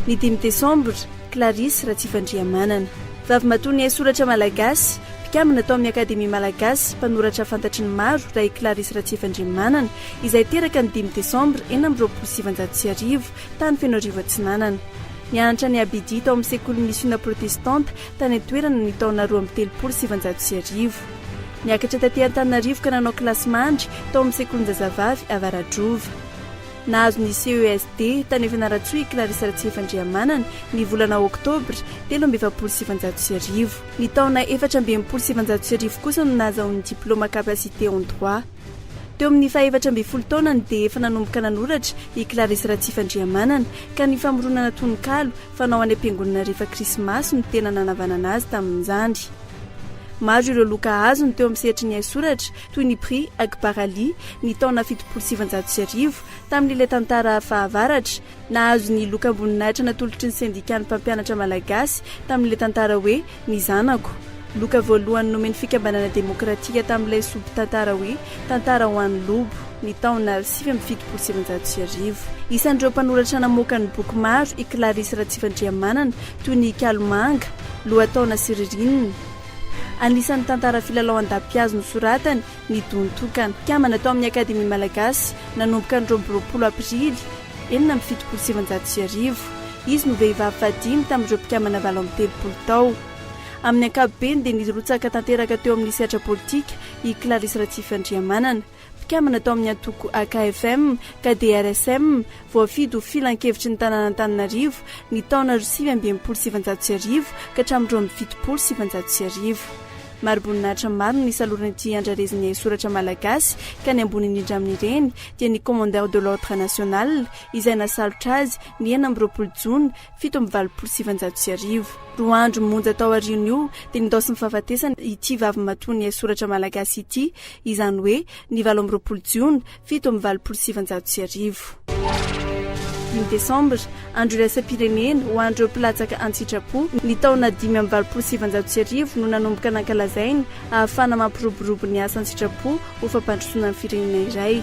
Ny 5 Desambra, Clarisse Ratsifandriamanana. Vavy matony soratra malagasy, mpikamana tao amin'ny Akademia Malagasy, mpanoratra fantatry ny maro ray Clarisse Ratsifandriamanana, izay teraka ny 5 Desambra 1970 tany Fenorivo Atsinanana. Nianatra ny Abidi tao amin'ny sekoly missiona protestante tany toerana ny taona 2070. Niakatra taty Antananarivo ka nanao kilasy mandry tao amin'ny sekolin'jazavavy Avaradrova. Nahazo ny CESD tany Fianaratsoa Clarisse Ratsifandriamanana ny volana Oktobra 2070. Ny taona 2070 kosa no nahazahoany ny diplôma capacité en droit. Teo amin'ny 14 taonany dia efa nanomboka nanoratra i Clarisse Ratsifandriamanana ka ny famoronana tononkalo fanao any am-piangonana rehefa krismasy no tena nanavanana azy tamin'izany. Maro ireo loka azony teo amin'ny sehatra ny soratra toy ny prix Akbar Ali ny taona 770 tamin'ilay tantara fahavaratra, nahazo ny loka amboninahitra natolotry ny syndicat ny mpampianatra malagasy tamin'ilay tantara hoe ny zanako. Loka voalohany nomeny fikambanana demokratika tamin'ilay sobi-tantara hoe tantara ho an'ny lobo ny taona 770. Isan'ireo mpanoratra namoaka ny boky maro i Clarisse Ratsifandriamanana toy ny manga, lohataona sy ririnina. Anisan'ny tantara filalao an-dapiazo no soratany ny dontokana. Mpikamana tao amin'ny Akademia Malagasy nanomboka ny 20 aprily 1970. Izy no vehivavy fadimy tamin'ireo mpikamana 30 tao. Amin'ny ankapobeny dia nirotsaka tanteraka teo amin'ny sehatra politika i Clarisse Ratsifandriamanana. Mpikamana tao amin'ny antoko AKFM ka DRSM voafidy ho filan-kevitry ny tanàna Antananarivo ny taona 2070 ka hatramin'ny 2070. Maroboninahitra maro ny saloranyty andrareziny soratra malagasy ka ny ambony indrindra amin'ireny dia ny commandeur de l'ordre national izay nasalotra azy ny 20 Jona 1770. Roa andro monja tao aoriana io dia nindao sy ny fahafatesana ity vavy matony soratra malagasy ity, izany hoe ny 20 Jona 1770. 5 Desambra, andro iraisam-pirenena ho andro mpilatsaka an-tsitrapo. Ny taona 570 no nanomboka nankalazaina ahafana mampiroborobo ny asa an-tsitrapo ho fampandrosoana ny firenena iray.